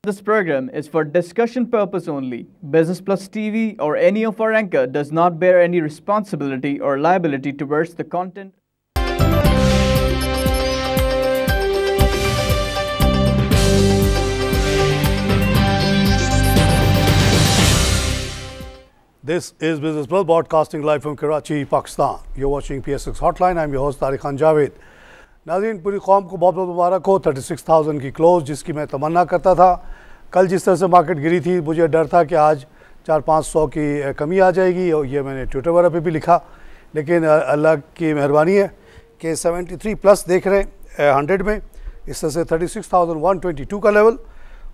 This program is for discussion purpose only. Business Plus TV or any of our anchor does not bear any responsibility or liability towards the content. This is Business Plus broadcasting live from Karachi, Pakistan. You're watching PSX Hotline. I'm your host Tariq Khan Javed. नाज़रीन, पूरी कौम को बहुत बहुत मुबारक हो 36,000 की close, जिसकी मैं तमन्ना करता था। कल जिस तरह से मार्केट गिरी थी, मुझे डर था कि आज 400-500 की कमी आ जाएगी, और ये मैंने ट्विटर वगैरह पे भी लिखा। लेकिन अल्लाह की मेहरबानी है कि 73 प्लस देख रहे हैं 100 में। इस तरह से 36,122 का लेवल,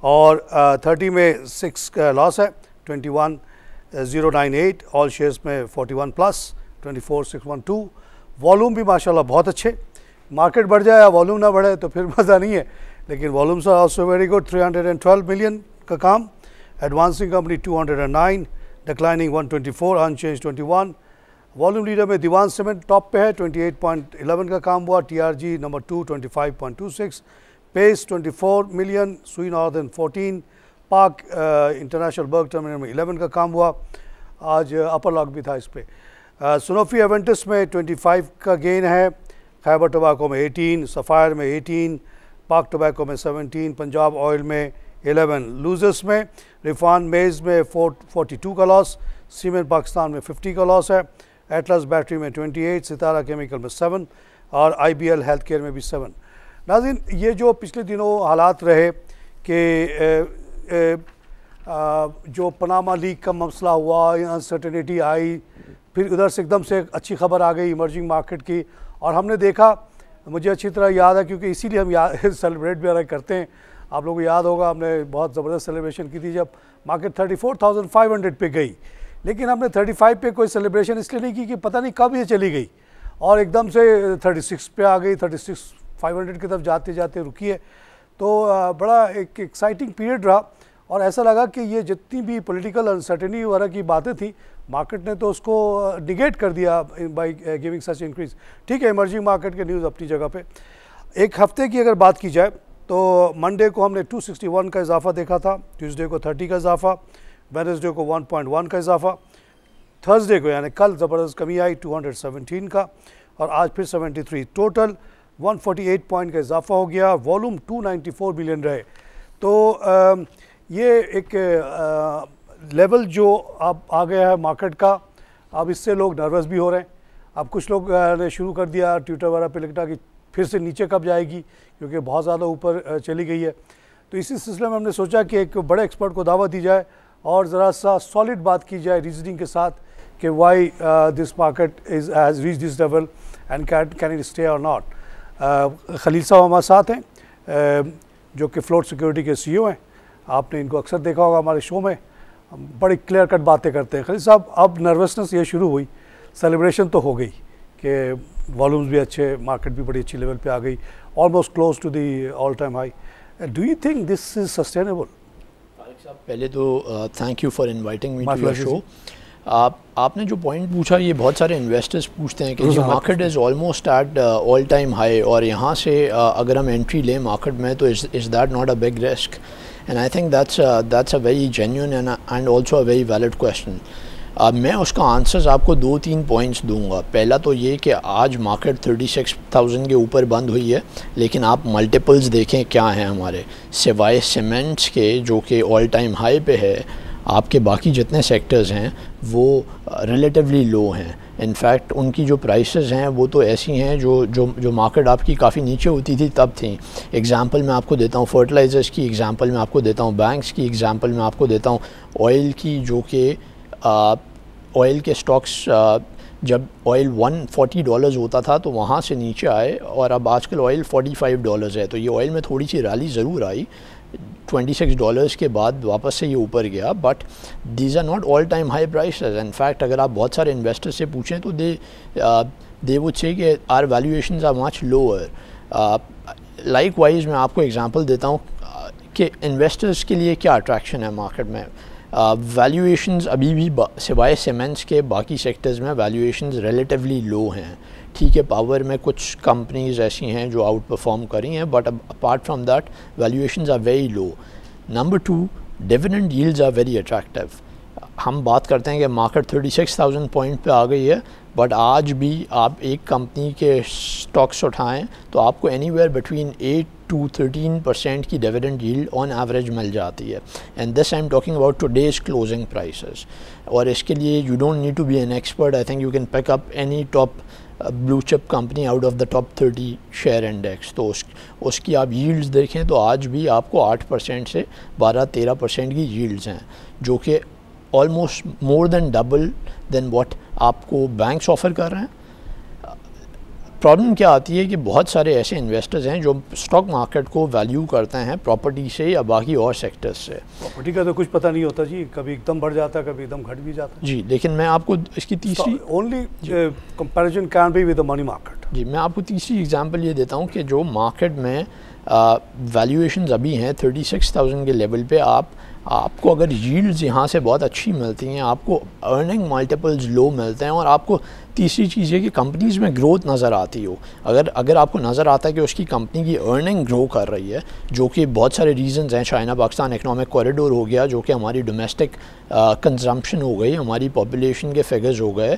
और 30 में 6 का लॉस है, 21,098। ऑल शेयर्स में 41 प्लस 24,612। वॉल्यूम भी माशाल्लाह बहुत अच्छे। मार्केट बढ़ जाए या वॉल्यूम ना बढ़े तो फिर मज़ा नहीं है, लेकिन volumes are also very good. 312 million का काम। Advancing company 209, declining 124, unchanged 21। Volume leader में दीवान सीमेंट टॉप पे है, 28.11 का काम हुआ। टीआरजी नंबर 2 25.26, पेस 24 मिलियन, सुई नॉर्दर्न 14, पाक इंटरनेशनल बल्क टर्मिनल में 11 का काम हुआ। आज अपर लॉक भी था इस पर। सुनोफी एवेंटस में 25 का गेन है। खैबर टोबैको में 18, सफ़ायर में 18, पाक टोबैको में 17, पंजाब ऑयल में 11। लूजर्स में रिफान मेज़ में 42 का लॉस, सीमेंट पाकिस्तान में 50 का लॉस है, एटलस बैटरी में 28, सितारा केमिकल में 7, और IBL हेल्थ केयर में भी 7। नाज़रीन, ये जो पिछले दिनों हालात रहे कि जो पनामा लीक का मसला हुआ, अनसर्टेनिटी आई, फिर उधर से एकदम से अच्छी खबर आ गई इमर्जिंग मार्केट की, और हमने देखा, मुझे अच्छी तरह याद है क्योंकि इसीलिए हम सेलिब्रेट भी करते हैं। आप लोगों को याद होगा, हमने बहुत ज़बरदस्त सेलिब्रेशन की थी जब मार्केट 34,500 पे गई। लेकिन हमने 35 पे कोई सेलिब्रेशन इसलिए नहीं की कि पता नहीं कब ये चली गई, और एकदम से 36 पे आ गई। 36,500 की तरफ जाते जाते रुकी है। तो बड़ा एक एक्साइटिंग पीरियड रहा, और ऐसा लगा कि ये जितनी भी पॉलिटिकल अनसर्टेनिटी वगैरह की बातें थी, मार्केट ने तो उसको निगेट कर दिया बाय गिविंग सच इंक्रीज। ठीक है, इमर्जिंग मार्केट के न्यूज़ अपनी जगह पे। एक हफ्ते की अगर बात की जाए तो मंडे को हमने 261 का इजाफा देखा था, ट्यूसडे को 30 का इजाफा, वेडनेसडे को 1.1 का इजाफा, थर्सडे को यानी कल ज़बरदस्त कमी आई 217 का, और आज फिर 73। टोटल 148 पॉइंट का इजाफा हो गया। वॉल्यूम 294 बिलियन रहे। तो ये एक लेवल जो अब आ गया है मार्केट का, अब इससे लोग नर्वस भी हो रहे हैं। अब कुछ लोग ने शुरू कर दिया ट्विटर वगैरह पे लिखना कि फिर से नीचे कब जाएगी, क्योंकि बहुत ज़्यादा ऊपर चली गई है। तो इसी सिलसिले में हमने सोचा कि एक बड़े एक्सपर्ट को दावत दी जाए और ज़रा सा सॉलिड बात की जाए रीजनिंग के साथ कि why this market has reach this level and can it stay और नॉट। खलील साहब हमारे साथ हैं, जो कि फ्लोट सिक्योरिटी के CEO हैं। आपने इनको अक्सर देखा होगा हमारे शो में, बड़ी क्लियर कट बातें करते हैं। खलील साहब, अब नर्वसनेस ये शुरू हुई, सेलिब्रेशन तो हो गई कि वॉल्यूम्स भी अच्छे, मार्केट भी बड़ी अच्छी लेवल पे आ गई, almost close to the all time high. Do you think this is sustainable? पहले तो thank you for inviting me to your show. आपने जो पॉइंट पूछा, ये बहुत सारे इन्वेस्टर्स पूछते हैं कि जो market is almost at all time high, और यहाँ से अगर हम एंट्री लें मार्केट में तो is that not a big risk? And I think that's a very genuine and also a very valid question. मैं उसका आंसर्स आपको 2-3 पॉइंट्स दूंगा। पहला तो ये कि आज मार्केट 36,000 के ऊपर बंद हुई है, लेकिन आप मल्टीपल्स देखें क्या हैं हमारे, सिवाय सीमेंट्स के जो कि ऑल टाइम हाई पे है, आपके बाकी जितने सेक्टर्स हैं वो रिलेटिवली लो हैं। इनफैक्ट उनकी जो प्राइसेस हैं वो तो ऐसी हैं जो मार्केट आपकी काफ़ी नीचे होती थी तब थी। एग्जांपल मैं आपको देता हूँ फर्टिलाइज़र्स की, एग्जांपल मैं आपको देता हूँ बैंक्स की, एग्जांपल मैं आपको देता हूँ ऑयल की, जो कि ऑयल के स्टॉक्स जब ऑयल $140 होता था तो वहाँ से नीचे आए, और अब आजकल ऑयल $45 है। तो ये ऑयल में थोड़ी सी रैली ज़रूर आई, $26 के बाद वापस से ये ऊपर गया, but these are not all time high prices. In fact अगर आप बहुत सारे इन्वेस्टर्स से पूछें तो दे वुड से कि our valuations are much lower. Likewise मैं आपको एग्जांपल देता हूँ कि इन्वेस्टर्स के लिए क्या अट्रैक्शन है मार्केट में। वैल्यूएशंस अभी भी सिवाय सीमेंट्स के बाकी सेक्टर्स में वैल्यूएशंस रिलेटिवली लो हैं। ठीक है, पावर में कुछ कंपनीज ऐसी हैं जो आउट परफॉर्म करी हैं, but apart from that valuations are very low. Number 2, dividend yields are very attractive. हम बात करते हैं कि मार्केट 36,000 पॉइंट पे आ गई है, बट आज भी आप एक कंपनी के स्टॉक्स उठाएं तो आपको एनीवेयर बिटवीन 8 to 13% की डिविडेंड यील्ड ऑन एवरेज मिल जाती है। And this I am talking about today's closing prices. और इसके लिए you don't need to be an expert, I think you can pick up any top blue chip company out of the top 30 share index, तो उसकी आप yields देखें तो आज भी आपको 8% से 12-13% की यील्ड्स हैं, जो कि almost more than double than what आपको बैंक्स ऑफ़र कर रहे हैं। प्रॉब्लम क्या आती है कि बहुत सारे ऐसे इन्वेस्टर्स हैं जो स्टॉक मार्केट को वैल्यू करते हैं प्रॉपर्टी से या बाकी और सेक्टर्स से। प्रॉपर्टी का तो कुछ पता नहीं होता जी, कभी एकदम बढ़ जाता है, कभी एकदम घट भी जाता है। जी, लेकिन मैं आपको इसकी तीसरी only comparison can be with the money market. जी, मैं आपको तीसरी एग्जांपल ये देता हूँ कि जो मार्केट में वैल्यूएशंस अभी हैं 36,000 के लेवल पे, आपको अगर यील्ड्स यहाँ से बहुत अच्छी मिलती हैं, आपको अर्निंग मल्टीपल्स लो मिलते हैं, और आपको तीसरी चीज़ है कि कंपनीज़ में ग्रोथ नज़र आती हो। अगर आपको नज़र आता है कि उसकी कंपनी की अर्निंग ग्रो कर रही है, जो कि बहुत सारे रीजंस हैं, चाइना पाकिस्तान इकनॉमिक कॉरिडोर हो गया, जो कि हमारी डोमेस्टिक कंजम्पशन हो गई, हमारी पॉपुलेशन के फिगर्स हो गए,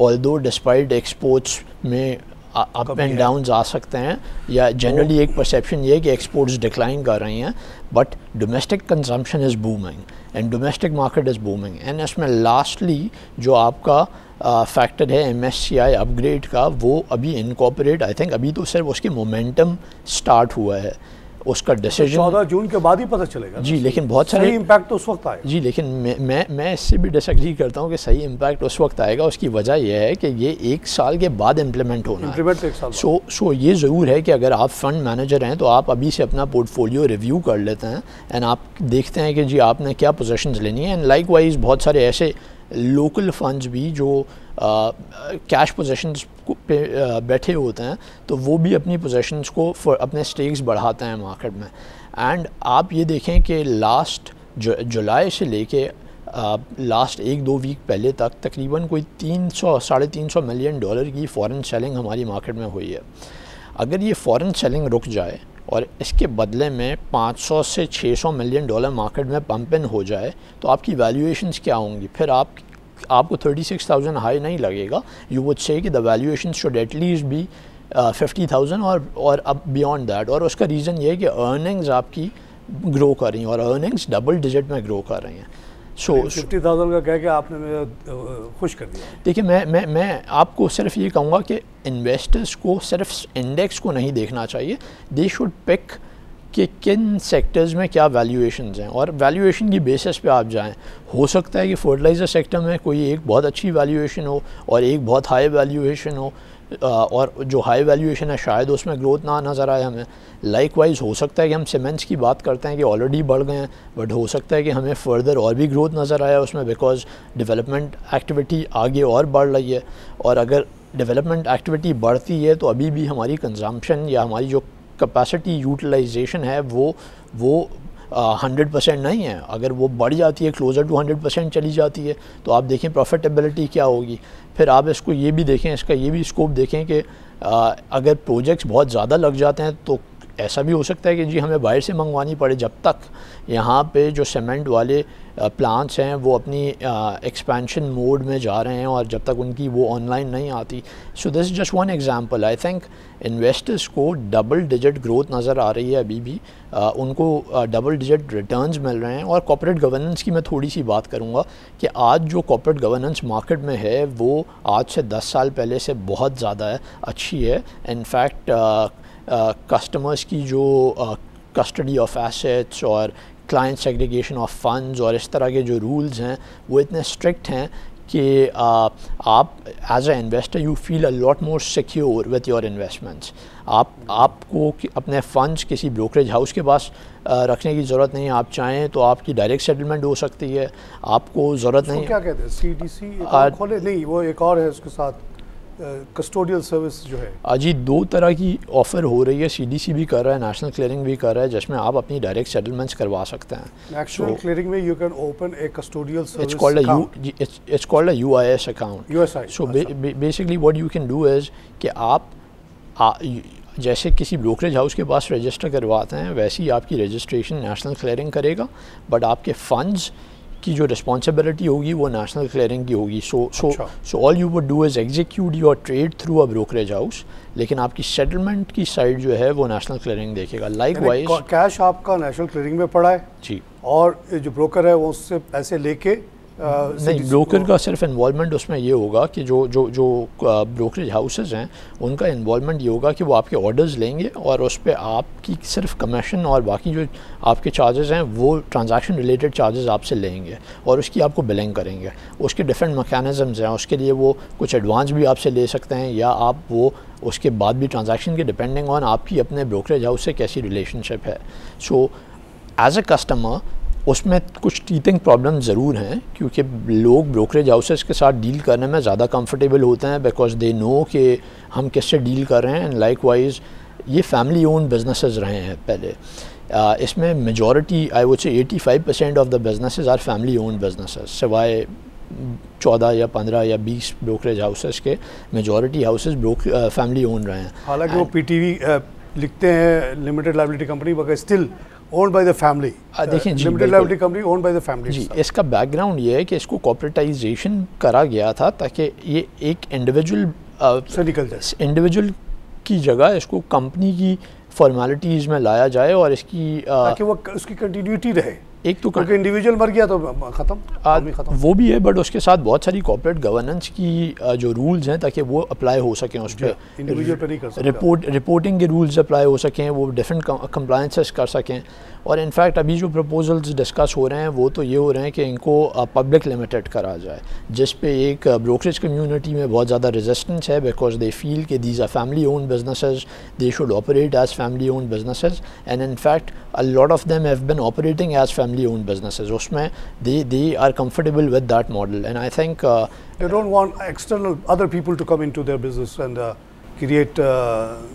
ऑल्दो डिस्पाइट एक्सपोर्ट्स में अप एंड डाउन्स आ सकते हैं, या जनरली एक परसेप्शन ये है कि एक्सपोर्ट्स डिक्लाइन कर रही हैं, but domestic consumption is booming and domestic market is booming. And इसमें लास्टली जो आपका फैक्टर है MSCI अपग्रेड का, वो अभी इनकॉर्पोरेट, आई थिंक अभी तो सिर्फ उसके मोमेंटम स्टार्ट हुआ है, उसका डिसीजन 14 जून के बाद ही पता चलेगा जी। लेकिन बहुत सारे इम्पैक्ट तो उस वक्त आएगा जी। लेकिन मैं इससे भी डिसएग्री करता हूँ कि सही इम्पैक्ट उस वक्त आएगा। उसकी वजह यह है कि ये 1 साल के बाद इम्प्लीमेंट होना है। तो 1 साल सो ये ज़रूर है कि अगर आप फंड मैनेजर हैं तो आप अभी से अपना पोर्टफोलियो रिव्यू कर लेते हैं एंड आप देखते हैं कि जी आपने क्या पोजीशंस लेनी है। एंड लाइक वाइज बहुत सारे ऐसे लोकल फंड्स भी जो कैश पोजीशंस पे बैठे होते हैं, तो वो भी अपनी पोजीशंस को अपने स्टेक्स बढ़ाते हैं मार्केट में। एंड आप ये देखें कि लास्ट जुलाई से लेके लास्ट 1-2 वीक पहले तक तकरीबन कोई 300-350 मिलियन डॉलर की फ़ॉरेन सेलिंग हमारी मार्केट में हुई है। अगर ये फ़ॉरेन सेलिंग रुक जाए और इसके बदले में 500 से 600 मिलियन डॉलर मार्केट में पंप इन हो जाए, तो आपकी वैल्यूएशंस क्या होंगी? फिर आपको 36,000 हाई नहीं लगेगा। यू वुड से कि the valuation should at least be 50,000 और अब बियॉन्ड दैट। और उसका रीज़न ये है कि अर्निंग्स आपकी ग्रो कर रही हैं और अर्निंग्स डबल डिजिट में ग्रो कर रही हैं। सो 50,000 का कह के आपने मुझे खुश कर दिया। देखिए, मैं आपको सिर्फ ये कहूँगा कि इन्वेस्टर्स को सिर्फ इंडेक्स को नहीं देखना चाहिए, दे शुड पिक कि किन सेक्टर्स में क्या वैल्यूएशंस हैं और वैल्यूएशन की बेसिस पे आप जाएं। हो सकता है कि फर्टिलाइज़र सेक्टर में कोई एक बहुत अच्छी वैल्यूएशन हो और एक बहुत हाई वैल्यूएशन हो, और जो हाई वैल्यूएशन है शायद उसमें ग्रोथ ना नज़र आए हमें। लाइकवाइज हो सकता है कि हम सीमेंट्स की बात करते हैं कि ऑलरेडी बढ़ गए हैं, बट हो सकता है कि हमें फर्दर और भी ग्रोथ नज़र आया उसमें, बिकॉज डेवलपमेंट एक्टिविटी आगे और बढ़ रही है। और अगर डेवलपमेंट एक्टिविटी बढ़ती है तो अभी भी हमारी कंजम्पशन या हमारी जो कैपेसिटी यूटिलाइजेशन है वो 100% नहीं है। अगर वो बढ़ जाती है, क्लोज़र टू 100% चली जाती है, तो आप देखें प्रॉफिटेबिलिटी क्या होगी। फिर आप इसको ये भी देखें, इसका ये भी स्कोप देखें कि अगर प्रोजेक्ट्स बहुत ज़्यादा लग जाते हैं तो ऐसा भी हो सकता है कि जी हमें बाहर से मंगवानी पड़े, जब तक यहाँ पे जो सीमेंट वाले प्लांट्स हैं वो अपनी एक्सपेंशन मोड में जा रहे हैं और जब तक उनकी वो ऑनलाइन नहीं आती। So this is just one example. I think investors को डबल डिजिट ग्रोथ नज़र आ रही है अभी भी, उनको डबल डिजिट रिटर्न्स मिल रहे हैं। और कॉर्पोरेट गवर्नेंस की मैं थोड़ी सी बात करूँगा कि आज जो कॉर्पोरेट गवर्नेंस मार्केट में है वो आज से 10 साल पहले से बहुत ज़्यादा अच्छी है। इनफैक्ट कस्टमर्स की जो कस्टडी ऑफ एसेट्स और क्लाइंट सेग्रीगेशन ऑफ फंड्स और इस तरह के जो रूल्स हैं वो इतने स्ट्रिक्ट हैं कि आप as a investor you feel a lot more secure with your investments. आपको अपने फंड्स किसी ब्रोकरेज हाउस के पास रखने की ज़रूरत नहीं है। आप चाहें तो आपकी डायरेक्ट सेटलमेंट हो सकती है, आपको ज़रूरत नहीं। क्या कहते हैं CDC खोले नहीं, वो एक और है उसके साथ कस्टोडियल सर्विस जो है। जी 2 तरह की ऑफ़र हो रही है, CDC भी कर रहा है, नेशनल क्लियरिंग भी कर रहा है, जिसमें आप अपनी डायरेक्ट सेटलमेंट्स करवा सकते हैं। नेशनल क्लियरिंग में you can open A custodial service account, it's called a UIS account. USI। So basically what you can do is कि आप जैसे किसी ब्रोकरेज हाउस के पास रजिस्टर करवाते हैं वैसे ही आपकी रजिस्ट्रेशन नेशनल क्लियरिंग करेगा, बट आपके फंड्स की जो रिस्पॉन्सिबिलिटी होगी वो नेशनल क्लियरिंग की होगी। So all you would do is execute your trade through a brokerage house, लेकिन आपकी सेटलमेंट की साइड जो है वो नेशनल क्लियरिंग देखेगा। लाइकवाइज कैश आपका नेशनल क्लियरिंग में पड़ा है जी, और जो ब्रोकर है वो उससे पैसे लेके नहीं, ब्रोकर का सिर्फ इन्वॉल्वमेंट उसमें ये होगा कि जो ब्रोकरेज हाउसेस हैं उनका इन्वॉल्वमेंट ये होगा कि वो आपके ऑर्डर्स लेंगे और उस पर आपकी सिर्फ कमीशन और बाकी जो आपके चार्जेस हैं वो ट्रांजैक्शन रिलेटेड चार्जेस आपसे लेंगे और उसकी आपको बिलिंग करेंगे। उसके डिफरेंट मैकेनिज़म्स हैं, उसके लिए वो कुछ एडवांस भी आपसे ले सकते हैं या आप वो उसके बाद भी ट्रांजैक्शन के डिपेंडिंग ऑन आपकी अपने ब्रोकरेज हाउस से कैसी रिलेशनशिप है। सो एज अ कस्टमर उसमें कुछ टीथिंग प्रॉब्लम ज़रूर हैं, क्योंकि लोग ब्रोकरेज हाउसेस के साथ डील करने में ज़्यादा कंफर्टेबल होते हैं बिकॉज दे नो कि हम किससे डील कर रहे हैं। एंड लाइकवाइज ये फैमिली ओन बिजनेसेस रहे हैं पहले। इसमें majority I would say 85% of the businesses are family own businesses, सिवाय 14 या 15 या 20 ब्रोकरेज हाउसेस के मेजॉरिटी हाउसेस फैमिली ओन रहे हैं। हालांकि वो पीटीवी लिखते हैं लिमिटेड लायबिलिटी कंपनी, मगर still owned by the family। देखिए जी, limited liability company owned by the family जी। इसका बैकग्राउंड ये है कि इसको कॉर्पोरेटाइजेशन करा गया था ताकि ये एक इंडिविजुअल की जगह इसको कंपनी की फॉर्मेलिटीज़ में लाया जाए और इसकी ताकि वो उसकी कंटिन्यूटी रहे। एक तो क्योंकि इंडिविजुअल मर गया तो ख़त्म वो भी है, बट उसके साथ बहुत सारी कॉर्पोरेट गवर्नेंस की जो रूल्स हैं ताकि वो अप्लाई हो सकें उस पर, इंडिविजुअल पे नहीं कर सकते। रिपोर्टिंग के रूल्स अप्लाई हो सकें, वो डिफरेंट कंप्लायंसेस कर सकें। और इनफैक्ट अभी जो प्रपोजल्स डिस्कस हो रहे हैं वो तो ये हो रहे हैं कि इनको पब्लिक लिमिटेड करा जाए, जिस पे एक ब्रोकरेज कम्युनिटी में बहुत ज़्यादा रेजिस्टेंस है बिकॉज दे फील कि these are family own businesses, they should operate as family own businesses and in fact a lot of them have been operating as family own businesses. उसमें they are comfortable with that model and I think they don't want external other people to come into their business and create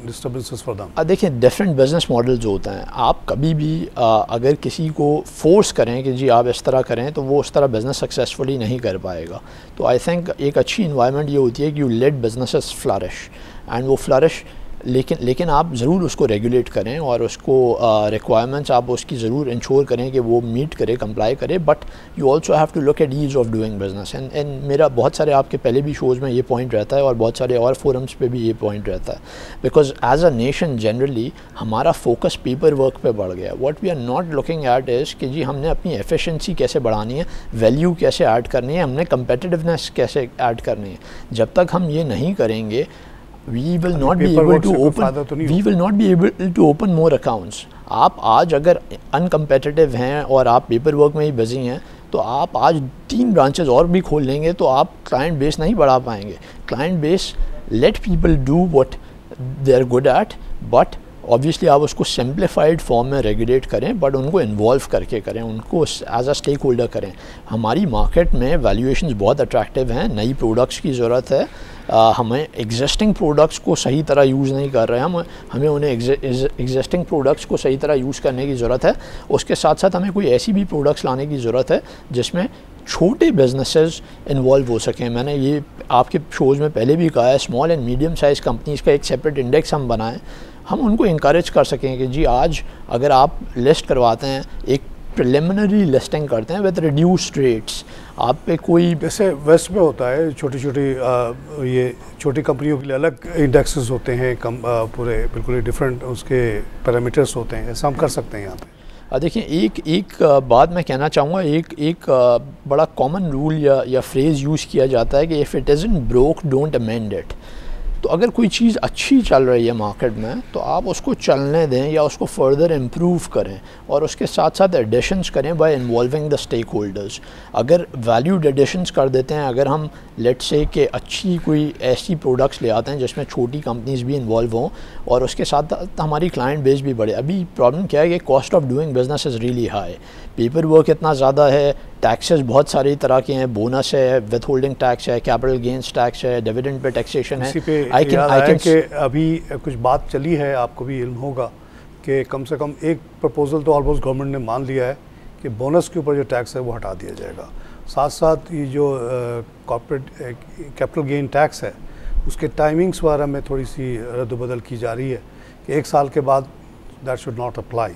disturbances for them। देखिए different business models होते हैं। आप कभी भी अगर किसी को फोर्स करें कि जी आप इस तरह करें तो वो उस तरह बिजनेस सक्सेसफुली नहीं कर पाएगा। तो आई थिंक एक अच्छी इन्वायरमेंट ये होती है कि you let businesses flourish and वो फ्लरिश, लेकिन आप ज़रूर उसको रेगुलेट करें और उसको रिक्वायरमेंट्स आप उसकी ज़रूर इंश्योर करें कि वो मीट करे, कंप्लाई करे, but you also have to look at ease of doing business. And मेरा बहुत सारे आपके पहले भी शोज़ में ये पॉइंट रहता है और बहुत सारे और फोरम्स पे भी ये पॉइंट रहता है because as a nation generally हमारा फोकस पेपर वर्क पे बढ़ गया। What we are not looking at is कि जी हमने अपनी एफिशिएंसी कैसे बढ़ानी है, वैल्यू कैसे ऐड करनी है, हमने कंपेटिटिवनेस कैसे ऐड करनी है। जब तक हम ये नहीं करेंगे we will not be able to open more accounts। आप आज अगर अनकम्पेटिटिव हैं और आप पेपर वर्क में ही बिजी हैं तो आप आज 3 ब्रांचेस और भी खोल लेंगे तो आप क्लाइंट बेस नहीं बढ़ा पाएंगे। Client base let people do what they are good at, but obviously आप उसको सिंप्लीफाइड फॉर्म में रेगुलेट करें, बट उनको इन्वॉल्व करके करें, उनको एज अ स्टेक होल्डर करें। हमारी मार्केट में वैल्यूएशंस बहुत अट्रैक्टिव हैं, नई प्रोडक्ट्स की ज़रूरत है। हमें एग्जिस्टिंग प्रोडक्ट्स को सही तरह यूज़ नहीं कर रहे हैं, हमें उन्हें एग्जिस्टिंग प्रोडक्ट्स को सही तरह यूज़ करने की ज़रूरत है। उसके साथ साथ हमें कोई ऐसी भी प्रोडक्ट्स लाने की ज़रूरत है जिसमें छोटे बिजनेसेस इन्वॉल्व हो सकें। मैंने ये आपके शोज़ में पहले भी कहा है, small and medium size companies का एक सेपरेट इंडेक्स हम बनाएं, हम उनको इंकरेज कर सकें कि जी आज अगर आप लिस्ट करवाते हैं, एक प्रिलिमिनरी लिस्टिंग करते हैं विद रिड्यूस्ड रेट्स, आप पे कोई जैसे वेस्ट में होता है छोटी छोटी कंपनियों के लिए अलग इंडेक्सेस होते हैं, पूरे बिल्कुल ही डिफरेंट उसके पैरामीटर्स होते हैं, ऐसा हम कर सकते हैं यहाँ पे। देखिए एक बात मैं कहना चाहूँगा, एक बड़ा कॉमन रूल या फ्रेज़ यूज़ किया जाता है कि if it isn't broke don't amend it. तो अगर कोई चीज़ अच्छी चल रही है मार्केट में तो आप उसको चलने दें या उसको फर्दर इम्प्रूव करें और उसके साथ साथ एडिशंस करें by involving the stakeholders. अगर वैल्यूड एडिशंस कर देते हैं, अगर हम लेट्स से कि अच्छी कोई ऐसी प्रोडक्ट्स ले आते हैं जिसमें छोटी कंपनीज भी इन्वॉल्व हों और उसके साथ हमारी क्लाइंट बेस भी बढ़े। अभी प्रॉब्लम क्या है कि cost of doing business is really high, paper work इतना ज़्यादा है, टैक्सेस बहुत सारी तरह के हैं, बोनस है, विद होल्डिंग टैक्स है, कैपिटल गेंस टैक्स है, डिविडेंड पे टैक्सेशन है। आई कैन अभी कुछ बात चली है, आपको भी इल्म होगा कि कम से कम एक प्रपोजल तो ऑलमोस्ट गवर्नमेंट ने मान लिया है कि बोनस के ऊपर जो टैक्स है वो हटा दिया जाएगा। साथ साथ ये जो कॉर्पोरेट कैपिटल गेन टैक्स है उसके टाइमिंग्स वगैरह में थोड़ी सी रद्द बदल की जा रही है कि 1 साल के बाद दैट शुड नॉट अप्लाई।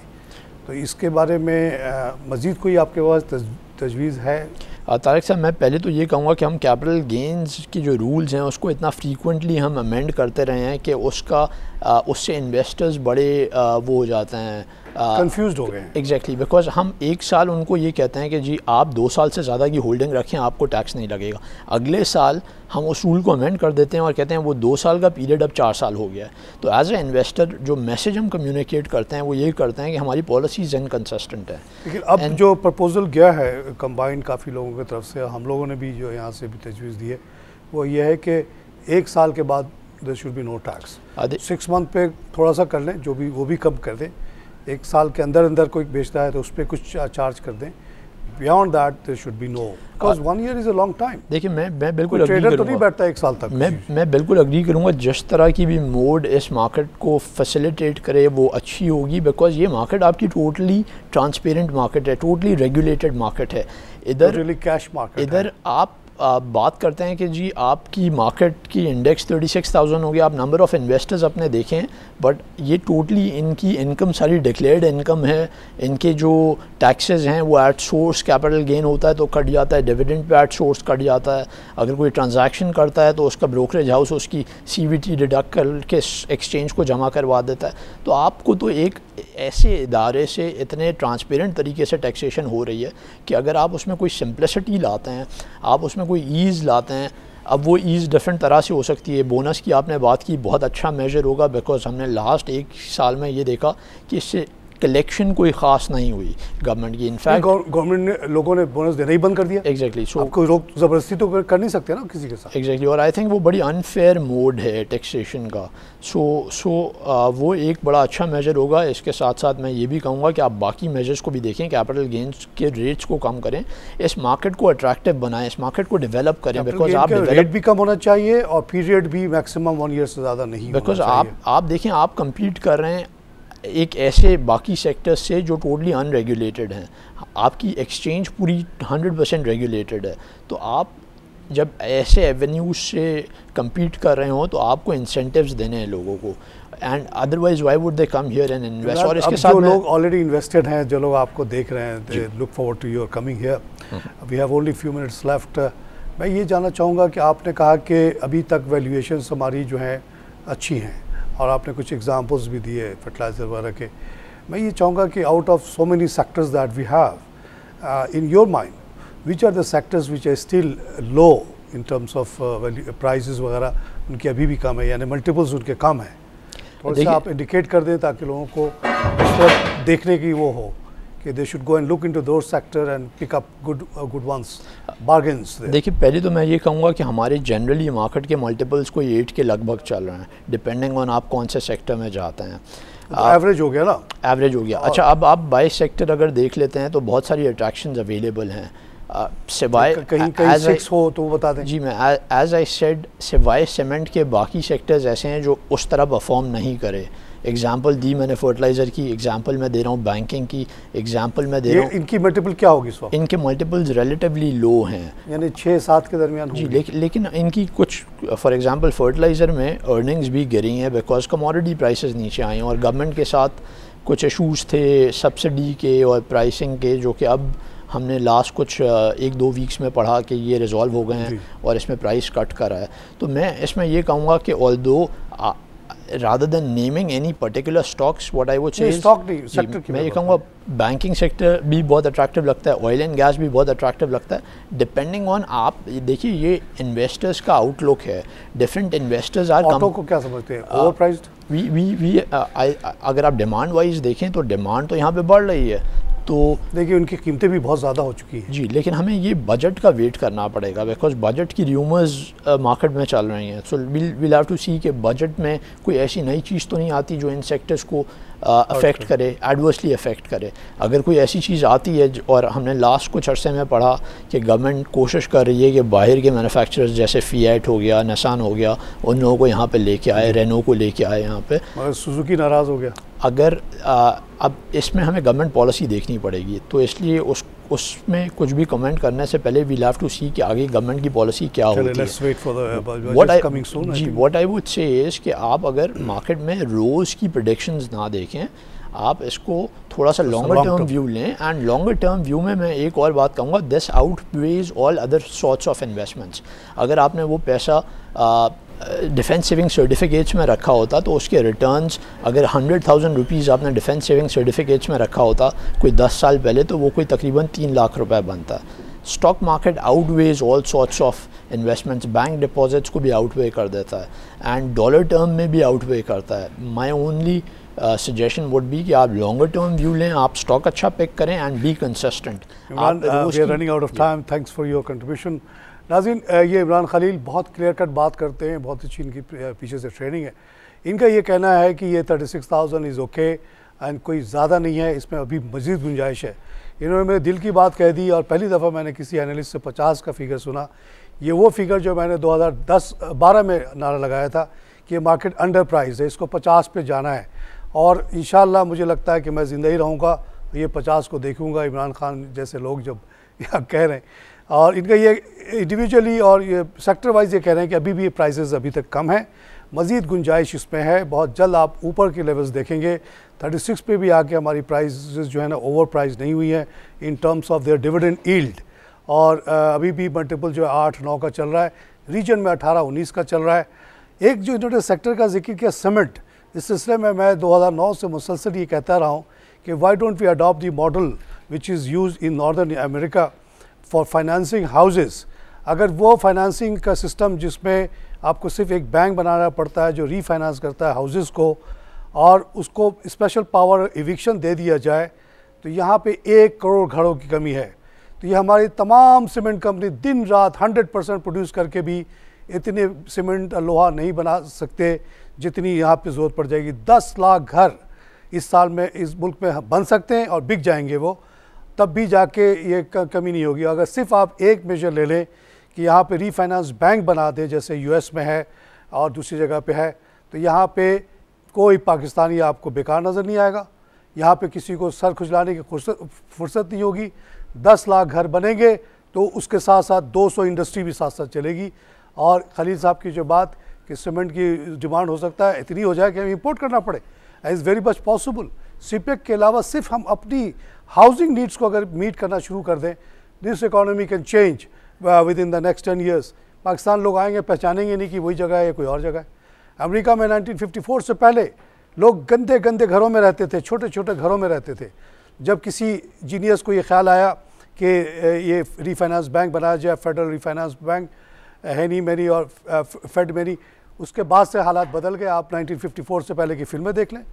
तो इसके बारे में मज़ीद कोई आपके पास तजवीज़ है? तारिक साहब, मैं पहले तो ये कहूँगा कि हम कैपिटल गेंस की जो रूल्स हैं उसको इतना फ्रीक्वेंटली हम अमेंड करते रहे हैं कि उससे इन्वेस्टर्स बड़े वो हो जाते हैं, कंफ्यूज हो गए। एग्जैक्टली, बिकॉज हम 1 साल उनको ये कहते हैं कि जी आप 2 साल से ज़्यादा की होल्डिंग रखें, आपको टैक्स नहीं लगेगा। अगले साल हम उस रूल को अमेंड कर देते हैं और कहते हैं वो 2 साल का पीरियड अब 4 साल हो गया है। तो एज ए इन्वेस्टर जो मैसेज हम कम्युनिकेट करते हैं वो ये करते हैं कि हमारी पॉलिसीज इनकन्सिस्टेंट है। लेकिन अब जो प्रपोजल गया है कंबाइंड काफ़ी लोगों की तरफ से, हम लोगों ने भी जो यहाँ से भी तजवीज़ दी है, वो ये है कि 1 साल के बाद there should be no tax. 6 month पे थोड़ा सा कर लें, जो भी वो भी कम कर दें। 1 साल के अंदर कोई बेचता है तो उस पर कुछ चार्ज कर दें। Beyond that there should be no, because 1 year is a long time. देखिए, मैं बिल्कुल ट्रेडर तो नहीं बैठता 1 साल तक। मैं बिल्कुल अग्री करूँगा, जिस तरह की भी मोड इस मार्केट को फैसिलिटेट करे वो अच्छी होगी, बिकॉज ये मार्केट आपकी टोटली ट्रांसपेरेंट मार्केट है, टोटली रेगुलेटेड मार्केट है। इधर कैश मार्केट, इधर आप बात करते हैं कि जी आपकी मार्केट की इंडेक्स 36,000 हो गया, आप नंबर ऑफ़ इन्वेस्टर्स अपने देखें, बट ये टोटली इनकी इनकम सारी डिक्लेयर्ड इनकम है। इनके जो टैक्सेस हैं वो एट सोर्स कैपिटल गेन होता है तो कट जाता है, dividend pay at source cut जाता है। अगर कोई ट्रांजैक्शन करता है तो उसका ब्रोकरेज हाउस उसकी CVT डिडक्ट करके एक्सचेंज को जमा करवा देता है। तो आपको तो एक ऐसे इदारे से इतने ट्रांसपेरेंट तरीके से टैक्सेशन हो रही है कि अगर आप उसमें कोई सिंप्लिसिटी लाते हैं, आप उसमें कोई ईज़ लाते हैं, अब वो ईज़ डिफरेंट तरह से हो सकती है। बोनस की आपने बात की, बहुत अच्छा मेजर होगा, बिकॉज हमने लास्ट 1 साल में ये देखा कि इससे कलेक्शन कोई ख़ास नहीं हुई गवर्नमेंट की। इनफैक्ट गवर्नमेंट ने, लोगों ने बोनस देना ही बंद कर दिया। एग्जैक्टली, सो कोई रोक ज़बरदस्ती तो कर नहीं सकते ना किसी के साथ। एग्जैक्टली, और आई थिंक वो बड़ी अनफेयर मोड है टैक्सेशन का। वो एक बड़ा अच्छा मेजर होगा। इसके साथ साथ मैं ये भी कहूँगा कि आप बाकी मेजर्स को भी देखें, कैपिटल गेंस के रेट्स को कम करें, इस मार्केट को अट्रैक्टिव बनाएं, इस मार्केट को डेवलप करें, बिकॉज आप रेट भी कम होना चाहिए और पीरियड भी मैक्सिमम 1 ईयर से ज़्यादा नहीं, बिकॉज आप देखें, आप कम्पीट कर रहे हैं एक ऐसे बाकी सेक्टर्स से जो टोटली अनरेगुलेटेड हैं। आपकी एक्सचेंज पूरी 100% रेगुलेटेड है। तो आप जब ऐसे एवेन्यूज से कम्पीट कर रहे हो तो आपको इंसेंटिव्स देने हैं लोगों को, and otherwise why would they come here and invest. और इसके साथ जो लोग ऑलरेडी इन्वेस्टेड हैं, जो लोग आपको देख रहे हैं, they look forward to your coming here. We have only few minutes left. मैं ये जानना चाहूँगा कि आपने कहा कि अभी तक वैल्यूएशंस हमारी जो हैं अच्छी हैं, और आपने कुछ एग्जांपल्स भी दिए फर्टिलाइज़र वगैरह के। मैं ये चाहूँगा कि out of so many sectors that we have, in your mind which are the sectors which are still low in terms of prices वगैरह, उनकी अभी भी कम है, यानी मल्टीपल्स उनके कम हैं? थोड़ा सा आप इंडिकेट कर दें ताकि लोगों को इस वक्त देखने की वो हो कि they should go and look into those sector and pick up good ones, bargains. देखिए, पहले तो मैं ये कहूँगा कि हमारे जनरली मार्केट के मल्टीपल्स कोई 8 के लगभग चल रहे हैं, डिपेंडिंग ऑन आप कौन से सेक्टर में जाते हैं। तो एवरेज हो गया ना? एवरेज हो गया। अच्छा, अब आप बाय सेक्टर अगर देख लेते हैं तो बहुत सारी अट्रैक्शंस अवेलेबल हैं, सिवाय कहीं 6 हो तो बता दें। जी, मैं एज आई सेड, सिवाय सीमेंट के बाकी सेक्टर्स ऐसे हैं जो उस तरह परफॉर्म नहीं करे। एग्जांपल दी मैंने फर्टिलाइज़र की, एग्जांपल मैं दे रहा हूँ बैंकिंग की, एग्जांपल मैं दे रहा हूँ। इनकी मल्टीपल क्या होगी इस वक्त? इनके मल्टीपल्स रिलेटिवली लो हैं, यानी 6-7 के दरमियान जी। लेकिन इनकी कुछ, फॉर एग्जांपल फर्टिलाइज़र में अर्निंग्स भी गिरी हैं बिकॉज कमोडिटी प्राइसेस नीचे आई हैं, और गवर्नमेंट के साथ कुछ इशूज़ थे सब्सिडी के और प्राइसिंग के, जो कि अब हमने लास्ट कुछ 1-2 वीक्स में पढ़ा कि ये रिजॉल्व हो गए हैं और इसमें प्राइस कट करा है। तो मैं इसमें ये कहूँगा कि although rather than naming any particular stocks, what I would say is, मैं ये कहूँगा बैंकिंग सेक्टर भी बहुत अट्रैक्टिव लगता है, ऑयल एंड गैस भी बहुत अट्रैक्टिव लगता है, डिपेंडिंग ऑन आप देखिए ये इन्वेस्टर्स का आउटलुक है। डिफरेंट इन्वेस्टर्स आर ऑटो को क्या समझते हैं? Over priced? अगर आप डिमांड वाइज देखें तो डिमांड तो यहाँ पे बढ़ रही है, तो देखिए उनकी कीमतें भी बहुत ज़्यादा हो चुकी हैं। जी, लेकिन हमें ये बजट का वेट करना पड़ेगा बिकॉज बजट की र्यूमर्स मार्केट में चल रही हैं। सो विल हैव टू सी कि बजट में कोई ऐसी नई चीज़ तो नहीं आती जो इन सेक्टर्स को अफेक्ट करे, एडवर्सली अफेक्ट करे। अगर कोई ऐसी चीज़ आती है, और हमने लास्ट कुछ अरसे में पढ़ा कि गवर्नमेंट कोशिश कर रही है कि बाहर के मैन्युफैक्चरर्स जैसे फिएट हो गया, निसान हो गया, उन लोगों को यहाँ पे लेके आए, रेनो को लेके आए यहाँ पे, मगर सुजुकी नाराज़ हो गया। अगर अब इसमें हमें गवर्नमेंट पॉलिसी देखनी पड़ेगी, तो इसलिए उसमें कुछ भी कमेंट करने से पहले वी हैव टू सी कि आगे गवर्नमेंट की पॉलिसी क्या होती है। व्हाट आई वुड से इज़ कि आप अगर मार्केट में रोज़ की प्रेडिक्शंस ना देखें, आप इसको थोड़ा सा लॉन्गर टर्म व्यू लें। एंड लॉन्गर टर्म व्यू में मैं एक और बात कहूँगा, this outweighs all other sorts of investments. अगर आपने वो पैसा डिफेंस सेविंग सर्टिफिकेट्स में रखा होता तो उसके रिटर्न्स, अगर 100,000 रुपीज़ आपने डिफेंस सेविंग सर्टिफिकेट्स में रखा होता कोई 10 साल पहले, तो वो कोई तकरीबन 3 लाख रुपए बनता है। Stock market outweighs all sorts of investments, bank deposits को भी आउटवे कर देता है एंड डॉलर टर्म में भी आउटवे करता है। My only suggestion would be कि आप लॉन्गर टर्म व्यू लें, आप स्टॉक अच्छा पिक करें and be consistent. Running out of time, thanks for your contribution. नाज़रीन, ये इमरान खलील बहुत क्लियर कट बात करते हैं, बहुत अच्छी इनकी पीछे से ट्रेनिंग है। इनका ये कहना है कि ये 36,000 इज़ ओके एंड कोई ज़्यादा नहीं है, इसमें अभी मज़ीद गुंजाइश है। इन्होंने मेरे दिल की बात कह दी और पहली दफ़ा मैंने किसी एनालिस्ट से 50 का फिगर सुना। ये वो फिगर जो मैंने 2010-12 में नारा लगाया था कि मार्केट अंडर प्राइस है, इसको 50 पे जाना है और इंशाअल्लाह मुझे लगता है कि मैं ज़िंदा ही रहूँगा, ये 50 को देखूँगा, इमरान खान जैसे लोग जब यहाँ कह रहे हैं। और इनका ये इंडिविजुअली और ये सेक्टर वाइज ये कह रहे हैं कि अभी भी ये प्राइसेस अभी तक कम है, मज़ीद गुंजाइश इसमें है। बहुत जल्द आप ऊपर के लेवल्स देखेंगे, 36 पे भी आके हमारी प्राइसेस जो है ना ओवर प्राइस नहीं हुई है इन terms of their dividend yield. और अभी भी मल्टीपल जो है 8-9 का चल रहा है, रीजन में 18-19 का चल रहा है। एक जो इन्होंने सेक्टर का जिक्र किया सीमेंट, इस सिलसिले में मैं 2009 से मुसलसल ये कहता रहा हूँ कि why don't we adopt the model which is use in northern America for financing houses. अगर वो फाइनेंसिंग का सिस्टम जिसमें आपको सिर्फ एक बैंक बनाना पड़ता है जो रीफाइनेंस करता है हाउसेस को, और उसको स्पेशल पावर इविक्शन दे दिया जाए, तो यहाँ पे 1 करोड़ घरों की कमी है। तो ये हमारी तमाम सीमेंट कंपनी दिन रात 100% प्रोड्यूस करके भी इतने सीमेंट लोहा नहीं बना सकते जितनी यहाँ पे ज़रूरत पड़ जाएगी। 10 लाख घर इस साल में इस मुल्क में बन सकते हैं और बिक जाएंगे वो, तब भी जाके ये कमी नहीं होगी। अगर सिर्फ आप एक मेजर ले लें कि यहाँ पे रीफाइनेंस बैंक बना दें जैसे यूएस में है और दूसरी जगह पे है, तो यहाँ पे कोई पाकिस्तानी आपको बेकार नज़र नहीं आएगा, यहाँ पे किसी को सर खुजलाने की फुर्सत नहीं होगी। 10 लाख घर बनेंगे तो उसके साथ साथ 200 इंडस्ट्री भी साथ साथ चलेगी। और खलील साहब की जो बात कि सीमेंट की डिमांड हो सकता है इतनी हो जाए कि हमें इंपोर्ट करना पड़े, is very much possible. CPEC के अलावा सिर्फ हम अपनी हाउसिंग नीड्स को अगर मीट करना शुरू कर दें, this economy can change with in the next 10 years. Pakistan लोग आएंगे, पहचानेंगे नहीं कि वही जगह है या कोई और जगह है। अमेरिका में 1954 से पहले लोग गंदे गंदे घरों में रहते थे, छोटे छोटे घरों में रहते थे। जब किसी जीनियस को ये ख्याल आया कि ये रीफाइनेंस बैंक बनाया जाए, फेडरल रीफाइनेंस बैंक, हैनी मैनी और फेड मैनी, उसके बाद से हालात बदल गए। आप 1954 से पहले की फिल्में देख लें,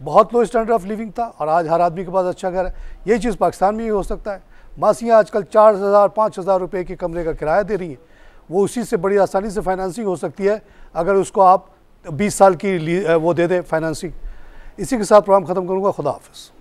बहुत लो स्टैंडर्ड ऑफ लिविंग था और आज हर आदमी के पास अच्छा घर है। यही चीज़ पाकिस्तान में भी हो सकता है। मासियाँ आजकल 4,000-5,000 रुपये के कमरे का किराया दे रही हैं, वो उसी से बड़ी आसानी से फाइनेंसिंग हो सकती है अगर उसको आप 20 साल की वो दे दें फाइनेंसिंग। इसी के साथ प्रोग्राम ख़त्म करूँगा। खुदा हाफ़िज़।